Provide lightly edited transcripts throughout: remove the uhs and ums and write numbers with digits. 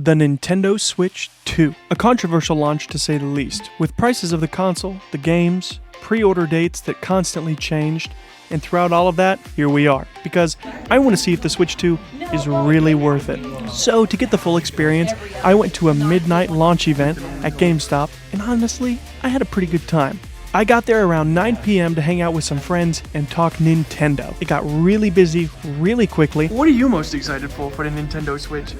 the Nintendo Switch 2. A controversial launch to say the least, with prices of the console, the games, pre-order dates that constantly changed, and throughout all of that, here we are. Because I want to see if the Switch 2 is really worth it. So to get the full experience, I went to a midnight launch event at GameStop, and honestly, I had a pretty good time. I got there around 9 p.m. to hang out with some friends and talk Nintendo. It got really busy really quickly. What are you most excited for the Nintendo Switch?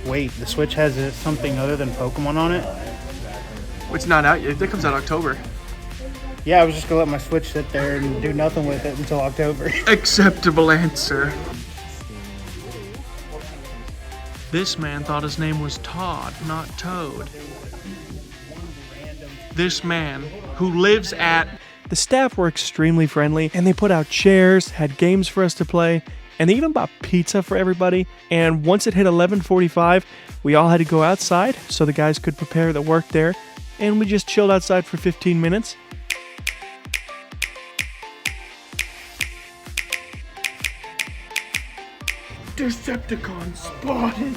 Wait, the Switch has something other than Pokemon on it? It's not out yet. That comes out October. Yeah, I was just gonna let my Switch sit there and do nothing with it until October. Acceptable answer. This man thought his name was Todd, not Toad. This man, who lives at... The staff were extremely friendly, and they put out chairs, had games for us to play, and they even bought pizza for everybody. And once it hit 11:45, we all had to go outside so the guys could prepare the work there, and we just chilled outside for 15 minutes. Decepticon spotted!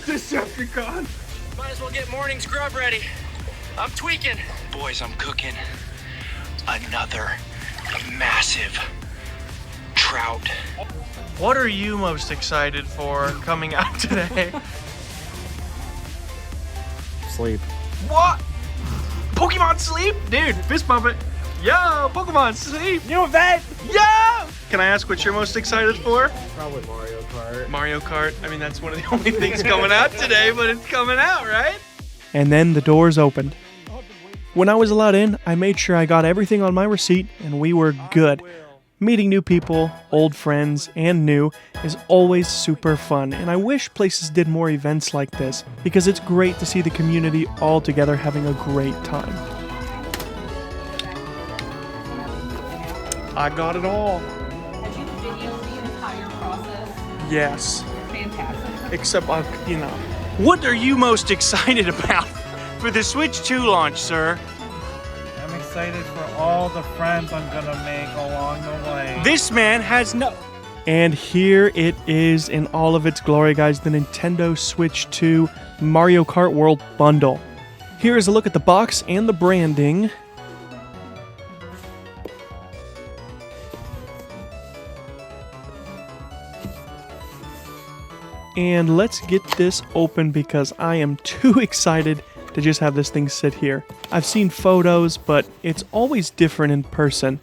Decepticon! Might as well get morning scrub ready. I'm tweaking. Boys, I'm cooking another massive trout. What are you most excited for coming out today? Sleep. What? Pokemon Sleep? Dude, fist bump it. Yo, Pokemon Sleep. You know that? Yo! Can I ask what you're most excited for? Probably Mario Kart. Mario Kart. I mean, that's one of the only things coming out today, but it's coming out, right? And then the doors opened. When I was allowed in, I made sure I got everything on my receipt, and we were good. Meeting new people, old friends, and new is always super fun, and I wish places did more events like this, because it's great to see the community all together having a great time. I got it all. Did you video the entire process? Yes. Fantastic. Except, What are you most excited about for the Switch 2 launch, sir? I'm excited for all the friends I'm gonna make along the way. This man has no... And here it is in all of its glory, guys, the Nintendo Switch 2 Mario Kart World bundle. Here is a look at the box and the branding. And let's get this open because I am too excited to just have this thing sit here. I've seen photos, but it's always different in person.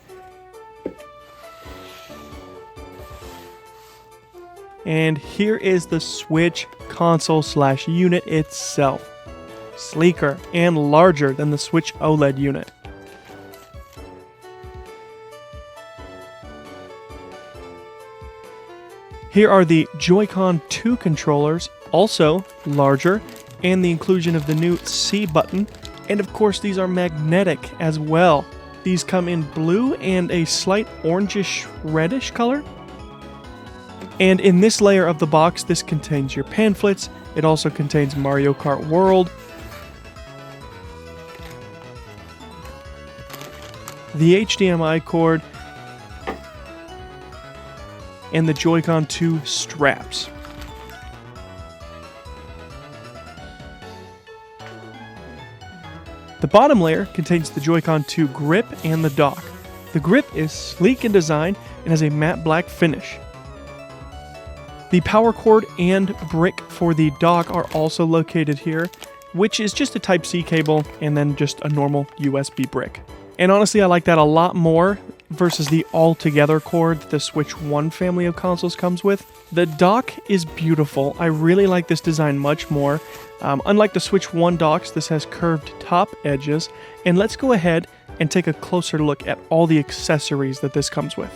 And here is the Switch console/unit itself. Sleeker and larger than the Switch OLED unit. Here are the Joy-Con 2 controllers, also larger, and the inclusion of the new C button, and of course these are magnetic as well. These come in blue and a slight orangish reddish color. And in this layer of the box, this contains your pamphlets. It also contains Mario Kart World, the HDMI cord, and the Joy-Con 2 straps. The bottom layer contains the Joy-Con 2 grip and the dock. The grip is sleek in design and has a matte black finish. The power cord and brick for the dock are also located here, which is just a Type-C cable and then just a normal USB brick. And honestly, I like that a lot more versus the all-together cord that the Switch 1 family of consoles comes with. The dock is beautiful. I really like this design much more. Unlike the Switch 1 docks, this has curved top edges. And let's go ahead and take a closer look at all the accessories that this comes with.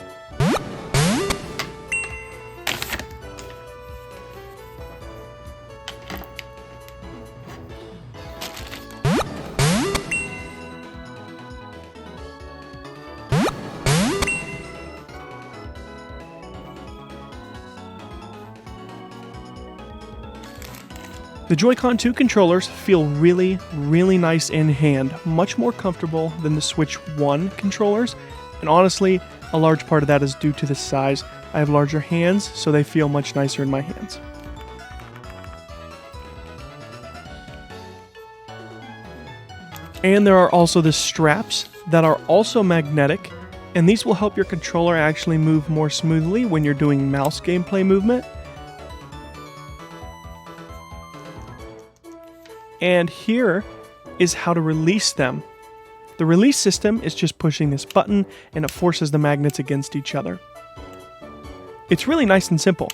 The Joy-Con 2 controllers feel really, really nice in hand, much more comfortable than the Switch 1 controllers, and honestly, a large part of that is due to the size. I have larger hands, so they feel much nicer in my hands. And there are also the straps that are also magnetic, and these will help your controller actually move more smoothly when you're doing mouse gameplay movement. And here is how to release them. The release system is just pushing this button and it forces the magnets against each other. It's really nice and simple.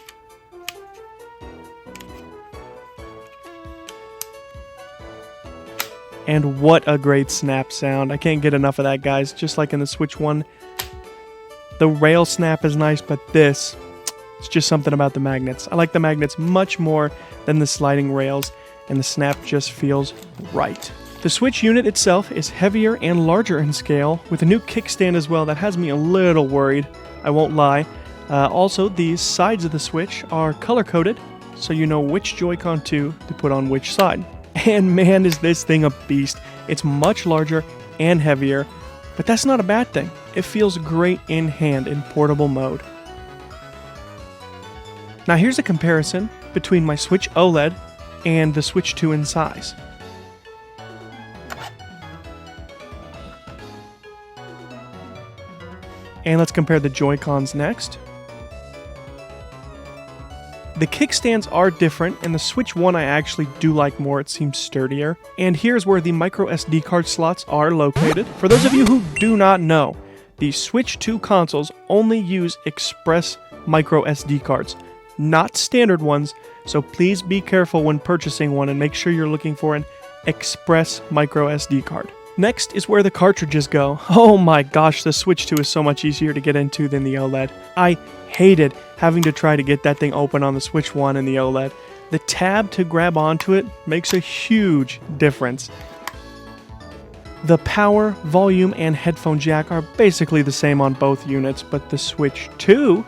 And what a great snap sound. I can't get enough of that, guys. Just like in the Switch 1. The rail snap is nice, but this, it's just something about the magnets. I like the magnets much more than the sliding rails, and the snap just feels right. The Switch unit itself is heavier and larger in scale, with a new kickstand as well that has me a little worried, I won't lie. Also, the sides of the Switch are color-coded, so you know which Joy-Con 2 to put on which side. And man, is this thing a beast. It's much larger and heavier, but that's not a bad thing. It feels great in hand in portable mode. Now here's a comparison between my Switch OLED and the Switch 2 in size. And let's compare the Joy-Cons next. The kickstands are different, and the Switch 1 I actually do like more. It seems sturdier. And here's where the micro SD card slots are located. For those of you who do not know, the Switch 2 consoles only use express micro SD cards, not standard ones, so please be careful when purchasing one and make sure you're looking for an express micro SD card. Next is where the cartridges go. Oh my gosh, the Switch 2 is so much easier to get into than the OLED. I hated having to try to get that thing open on the Switch 1 and the OLED. The tab to grab onto it makes a huge difference. The power, volume, and headphone jack are basically the same on both units, but the Switch 2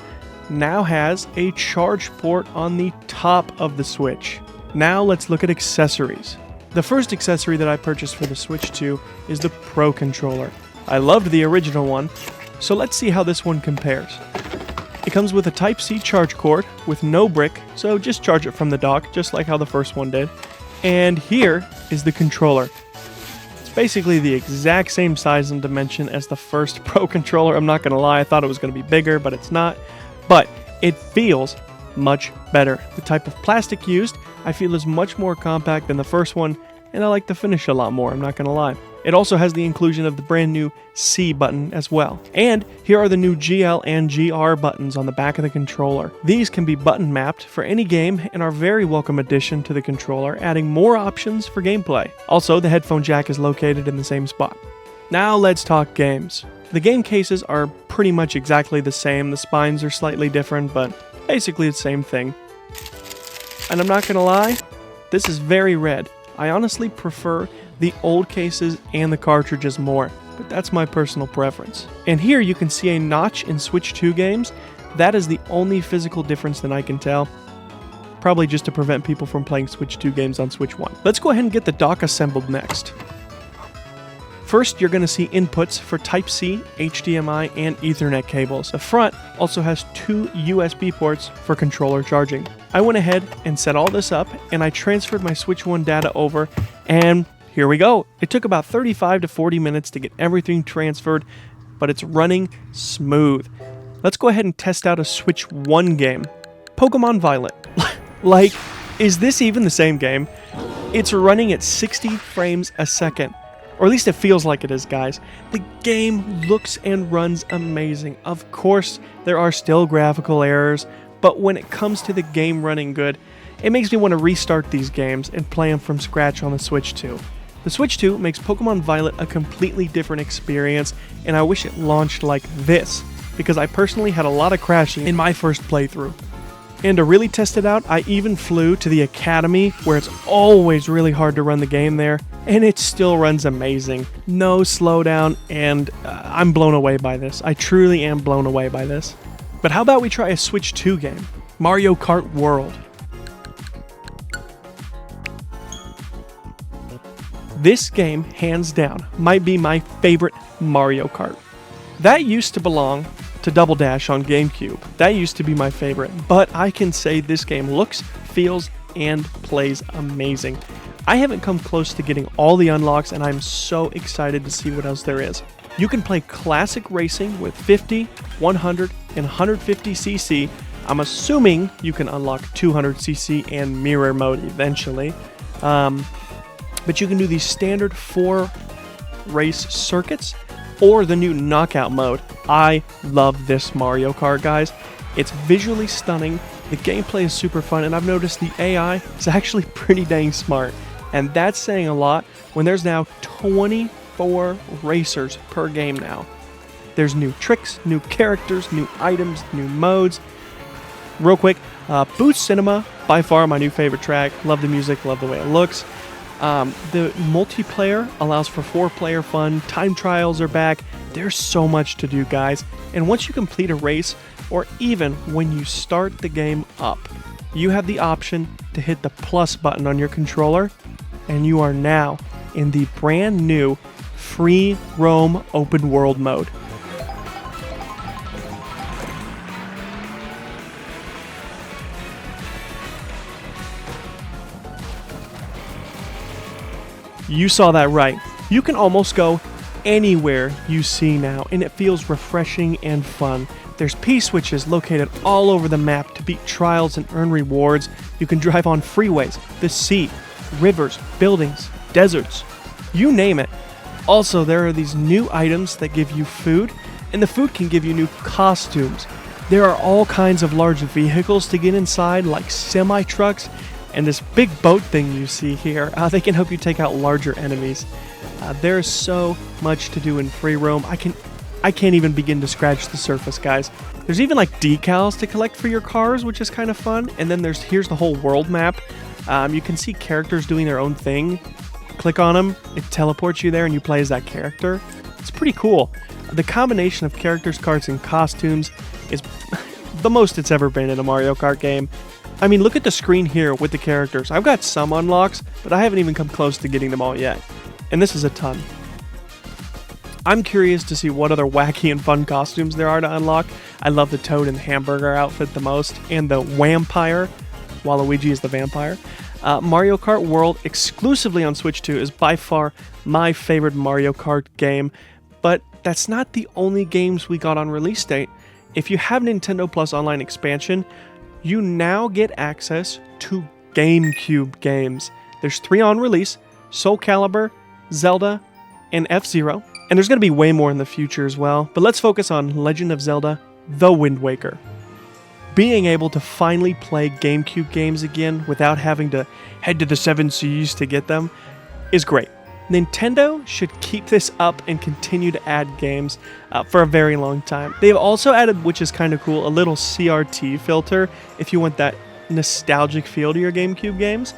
now has a charge port on the top of the Switch. Now let's look at accessories. The first accessory that I purchased for the Switch 2 is the Pro Controller. I loved the original one, so let's see how this one compares. It comes with a Type-C charge cord with no brick, so just charge it from the dock, just like how the first one did. And here is the controller. It's basically the exact same size and dimension as the first Pro Controller. I'm not going to lie, I thought it was going to be bigger, but it's not. But it feels much better. The type of plastic used, I feel, is much more compact than the first one, and I like the finish a lot more, I'm not going to lie. It also has the inclusion of the brand new C button as well. And here are the new GL and GR buttons on the back of the controller. These can be button mapped for any game and are a very welcome addition to the controller, adding more options for gameplay. Also, the headphone jack is located in the same spot. Now let's talk games. The game cases are pretty much exactly the same. The spines are slightly different, but basically the same thing. And I'm not gonna lie, this is very red. I honestly prefer the old cases and the cartridges more, but that's my personal preference. And here you can see a notch in Switch 2 games. That is the only physical difference that I can tell. Probably just to prevent people from playing Switch 2 games on Switch 1. Let's go ahead and get the dock assembled next. First, you're going to see inputs for Type-C, HDMI, and Ethernet cables. The front also has 2 USB ports for controller charging. I went ahead and set all this up, and I transferred my Switch 1 data over, and here we go. It took about 35 to 40 minutes to get everything transferred, but it's running smooth. Let's go ahead and test out a Switch 1 game. Pokemon Violet. Like, is this even the same game? It's running at 60 frames a second. Or at least it feels like it is, guys. The game looks and runs amazing. Of course, there are still graphical errors, but when it comes to the game running good, it makes me want to restart these games and play them from scratch on the Switch 2. The Switch 2 makes Pokemon Violet a completely different experience, and I wish it launched like this, because I personally had a lot of crashing in my first playthrough. And to really test it out, I even flew to the Academy, where it's always really hard to run the game there, and it still runs amazing. No slowdown, and I'm blown away by this. I truly am blown away by this. But how about we try a Switch 2 game? Mario Kart World. This game, hands down, might be my favorite Mario Kart. That used to belong to Double Dash on GameCube. That used to be my favorite, but I can say this game looks, feels, and plays amazing. I haven't come close to getting all the unlocks, and I'm so excited to see what else there is. You can play classic racing with 50, 100, and 150cc. I'm assuming you can unlock 200cc and mirror mode eventually. But you can do these standard 4 race circuits or the new knockout mode. I love this Mario Kart, guys. It's visually stunning, the gameplay is super fun, and I've noticed the AI is actually pretty dang smart. And that's saying a lot when there's now 24 racers per game now. There's new tricks, new characters, new items, new modes. Real quick, Boost Cinema, by far my new favorite track. Love the music, love the way it looks. The multiplayer allows for 4-player fun. Time trials are back. There's so much to do, guys. And once you complete a race, or even when you start the game up, you have the option to hit the plus button on your controller, and you are now in the brand new free roam open world mode. You saw that right. You can almost go anywhere you see now, and it feels refreshing and fun. There's P-switches located all over the map to beat trials and earn rewards. You can drive on freeways, the sea, rivers, buildings, deserts, you name it. Also, there are these new items that give you food, and the food can give you new costumes. There are all kinds of large vehicles to get inside, like semi-trucks, and this big boat thing you see here, they can help you take out larger enemies. There's so much to do in free roam. I can't even begin to scratch the surface, guys. There's even like decals to collect for your cars, which is kind of fun. And then here's the whole world map. You can see characters doing their own thing. Click on them, it teleports you there, and you play as that character. It's pretty cool. The combination of characters, cards, and costumes is the most it's ever been in a Mario Kart game. I mean, look at the screen here with the characters. I've got some unlocks, but I haven't even come close to getting them all yet. And this is a ton. I'm curious to see what other wacky and fun costumes there are to unlock. I love the Toad and Hamburger outfit the most, and the Wampire, Waluigi is the vampire. Mario Kart World, exclusively on Switch 2, is by far my favorite Mario Kart game, but that's not the only games we got on release date. If you have Nintendo Plus Online expansion, you now get access to GameCube games. There's 3 on release: Soul Calibur, Zelda, and F-Zero. And there's going to be way more in the future as well, but let's focus on Legend of Zelda: The Wind Waker. Being able to finally play GameCube games again without having to head to the 7 Seas to get them is great. Nintendo should keep this up and continue to add games for a very long time. They've also added, which is kind of cool, a little CRT filter if you want that nostalgic feel to your GameCube games.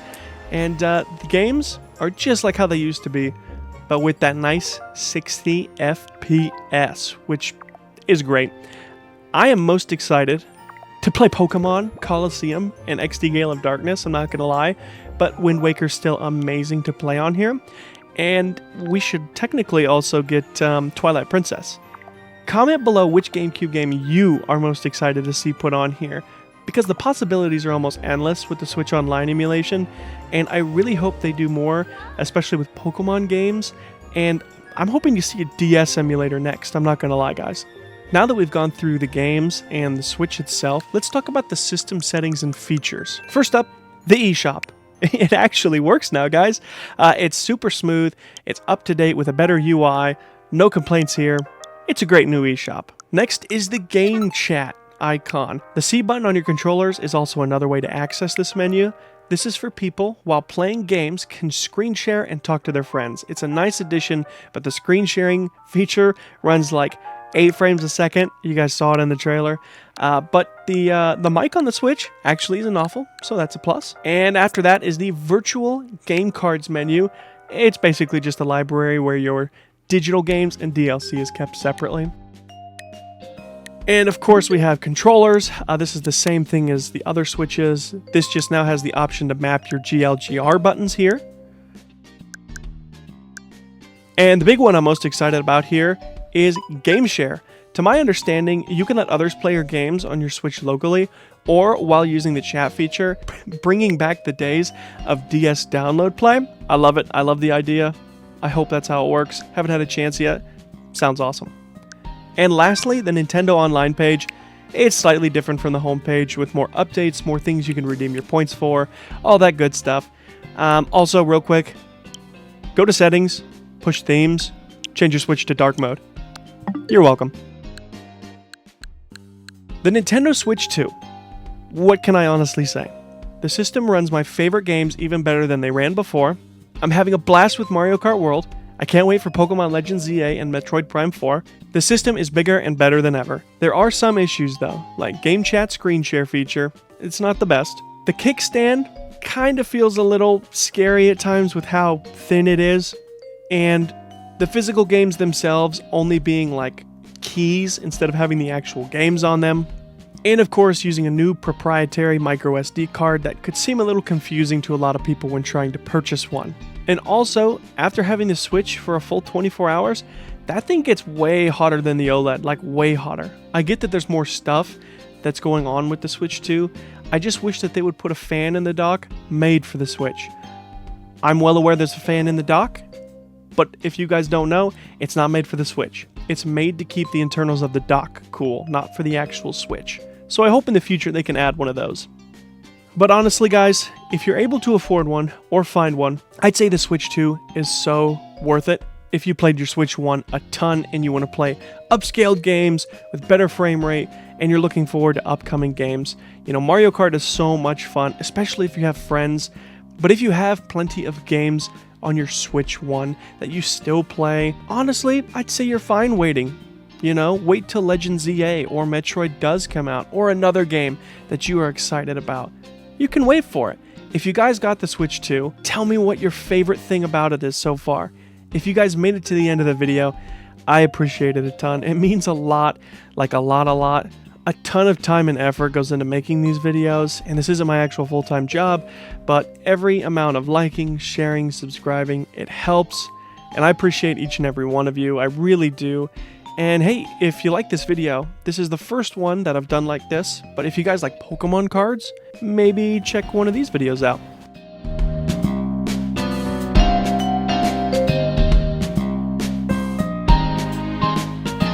And the games are just like how they used to be, but with that nice 60 FPS, which is great. I am most excited to play Pokemon, Colosseum, and XD Gale of Darkness, I'm not going to lie, but Wind Waker's still amazing to play on here. And we should technically also get Twilight Princess. Comment below which GameCube game you are most excited to see put on here, because the possibilities are almost endless with the Switch Online emulation, and I really hope they do more, especially with Pokemon games, and I'm hoping to see a DS emulator next, I'm not going to lie, guys. Now that we've gone through the games and the Switch itself, let's talk about the system settings and features. First up, the eShop. It actually works now, guys. It's super smooth, it's up to date with a better UI, no complaints here. It's a great new eShop. Next is the game chat icon. The C button on your controllers is also another way to access this menu. This is for people, while playing games, can screen share and talk to their friends. It's a nice addition, but the screen sharing feature runs like 8 frames a second. You guys saw it in the trailer. But the mic on the Switch actually isn't awful, so that's a plus. And after that is the virtual game cards menu. It's basically just a library where your digital games and DLC is kept separately. And of course we have controllers. This is the same thing as the other Switches. This just now has the option to map your GLGR buttons here. And the big one I'm most excited about here is Game Share. To my understanding, you can let others play your games on your Switch locally, or while using the chat feature, bringing back the days of DS download play. I love it. I love the idea. I hope that's how it works. Haven't had a chance yet. Sounds awesome. And lastly, the Nintendo Online page. It's slightly different from the homepage with more updates, more things you can redeem your points for, all that good stuff. Also, real quick, go to settings, push themes, change your Switch to dark mode. You're welcome. The Nintendo Switch 2. What can I honestly say? The system runs my favorite games even better than they ran before. I'm having a blast with Mario Kart World. I can't wait for Pokemon Legends ZA and Metroid Prime 4. The system is bigger and better than ever. There are some issues though, like Game Chat screen share feature. It's not the best. The kickstand kind of feels a little scary at times with how thin it is, and the physical games themselves only being like keys instead of having the actual games on them. And of course, using a new proprietary micro SD card that could seem a little confusing to a lot of people when trying to purchase one. And also, after having the Switch for a full 24 hours, that thing gets way hotter than the OLED, like way hotter. I get that there's more stuff that's going on with the Switch 2. I just wish that they would put a fan in the dock made for the Switch. I'm well aware there's a fan in the dock, but if you guys don't know, it's not made for the Switch. It's made to keep the internals of the dock cool, not for the actual Switch. So I hope in the future they can add one of those. But honestly guys, if you're able to afford one or find one, I'd say the Switch 2 is so worth it. If you played your Switch 1 a ton and you want to play upscaled games with better frame rate and you're looking forward to upcoming games, Mario Kart is so much fun, especially if you have friends. But if you have plenty of games on your Switch 1 that you still play, honestly, I'd say you're fine waiting. Wait till Legend ZA or Metroid does come out, or another game that you are excited about. You can wait for it. If you guys got the Switch 2, tell me what your favorite thing about it is so far. If you guys made it to the end of the video, I appreciate it a ton. It means a lot, like a lot. A ton of time and effort goes into making these videos, and this isn't my actual full-time job, but every amount of liking, sharing, subscribing, it helps, and I appreciate each and every one of you. I really do. And hey, if you like this video, this is the first one that I've done like this, but if you guys like Pokemon cards, maybe check one of these videos out.